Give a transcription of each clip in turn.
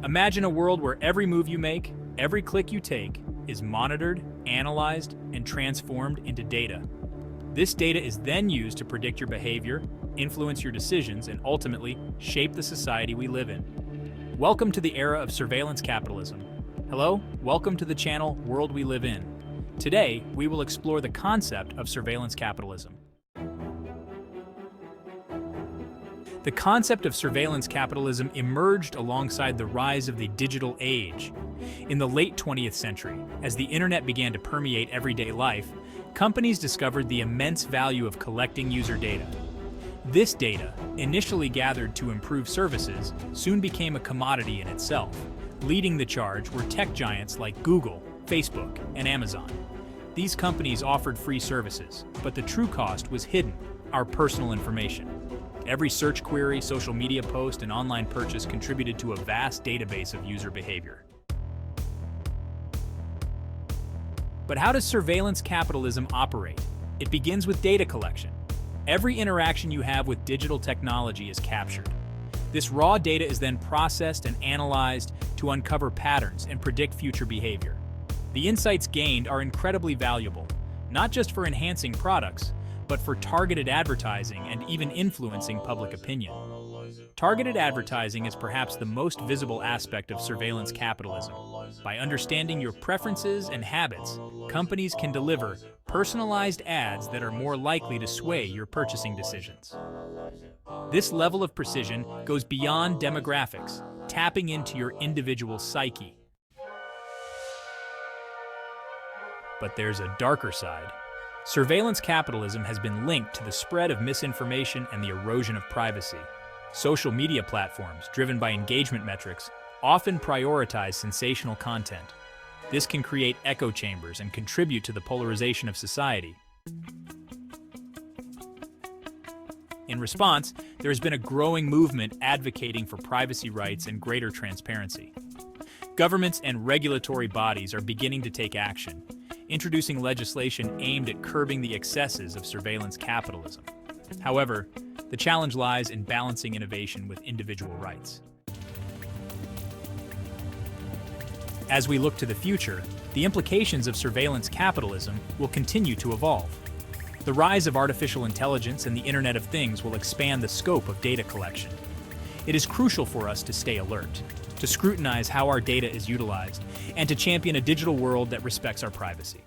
Imagine a world where every move you make, every click you take, is monitored, analyzed, and transformed into data. This data is then used to predict your behavior, influence your decisions, and ultimately shape the society we live in. Welcome to the era of surveillance capitalism. Hello, welcome to the channel World We Live In. Today, we will explore the concept of surveillance capitalism. The concept of surveillance capitalism emerged alongside the rise of the digital age. In the late 20th century, as the internet began to permeate everyday life, companies discovered the immense value of collecting user data. This data, initially gathered to improve services, soon became a commodity in itself. Leading the charge were tech giants like Google, Facebook, and Amazon. These companies offered free services, but the true cost was hidden: our personal information. Every search query, social media post, and online purchase contributed to a vast database of user behavior. But how does surveillance capitalism operate? It begins with data collection. Every interaction you have with digital technology is captured. This raw data is then processed and analyzed to uncover patterns and predict future behavior. The insights gained are incredibly valuable, not just for enhancing products, but for targeted advertising and even influencing public opinion. Targeted advertising is perhaps the most visible aspect of surveillance capitalism. By understanding your preferences and habits, companies can deliver personalized ads that are more likely to sway your purchasing decisions. This level of precision goes beyond demographics, tapping into your individual psyche. But there's a darker side. Surveillance capitalism has been linked to the spread of misinformation and the erosion of privacy. Social media platforms, driven by engagement metrics, often prioritize sensational content. This can create echo chambers and contribute to the polarization of society. In response, there has been a growing movement advocating for privacy rights and greater transparency. Governments and regulatory bodies are beginning to take action, introducing legislation aimed at curbing the excesses of surveillance capitalism. However, the challenge lies in balancing innovation with individual rights. As we look to the future, the implications of surveillance capitalism will continue to evolve. The rise of artificial intelligence and the Internet of Things will expand the scope of data collection. It is crucial for us to stay alert, to scrutinize how our data is utilized, and to champion a digital world that respects our privacy.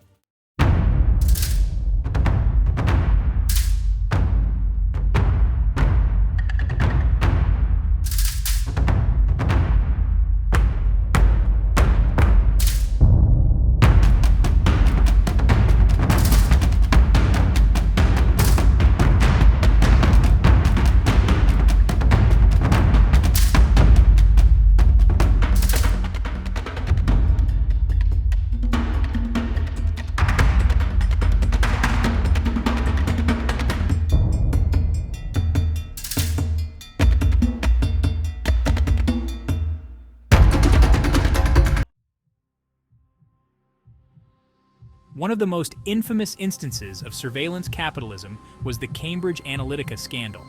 One of the most infamous instances of surveillance capitalism was the Cambridge Analytica scandal.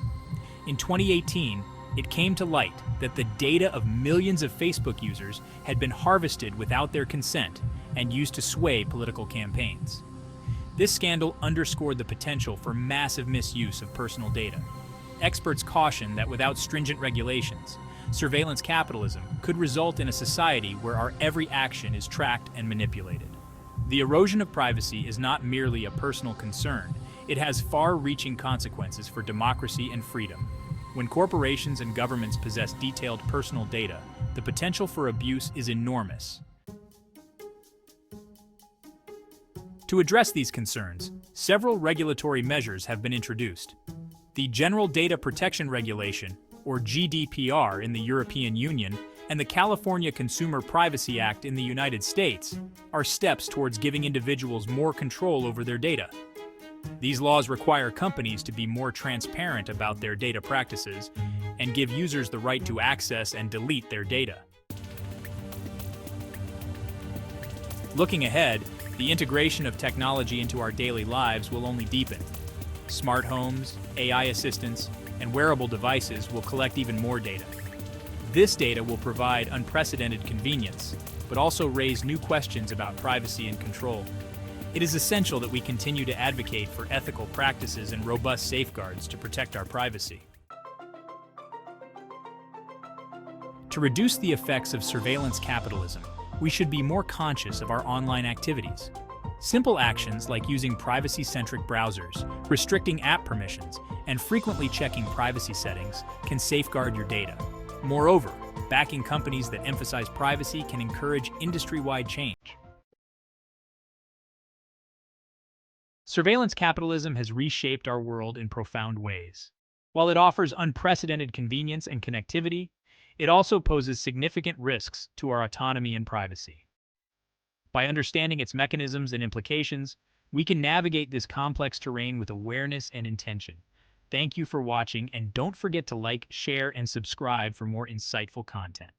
In 2018, it came to light that the data of millions of Facebook users had been harvested without their consent and used to sway political campaigns. This scandal underscored the potential for massive misuse of personal data. Experts caution that without stringent regulations, surveillance capitalism could result in a society where our every action is tracked and manipulated. The erosion of privacy is not merely a personal concern, it has far-reaching consequences for democracy and freedom. When corporations and governments possess detailed personal data, the potential for abuse is enormous. To address these concerns, several regulatory measures have been introduced. The General Data Protection Regulation, or GDPR in the European Union, and the California Consumer Privacy Act in the United States are steps towards giving individuals more control over their data. These laws require companies to be more transparent about their data practices and give users the right to access and delete their data. Looking ahead, the integration of technology into our daily lives will only deepen. Smart homes, AI assistants, and wearable devices will collect even more data. This data will provide unprecedented convenience, but also raise new questions about privacy and control. It is essential that we continue to advocate for ethical practices and robust safeguards to protect our privacy. To reduce the effects of surveillance capitalism, we should be more conscious of our online activities. Simple actions like using privacy-centric browsers, restricting app permissions, and frequently checking privacy settings can safeguard your data. Moreover, backing companies that emphasize privacy can encourage industry-wide change. Surveillance capitalism has reshaped our world in profound ways. While it offers unprecedented convenience and connectivity, it also poses significant risks to our autonomy and privacy. By understanding its mechanisms and implications, we can navigate this complex terrain with awareness and intention. Thank you for watching, and don't forget to like, share, and subscribe for more insightful content.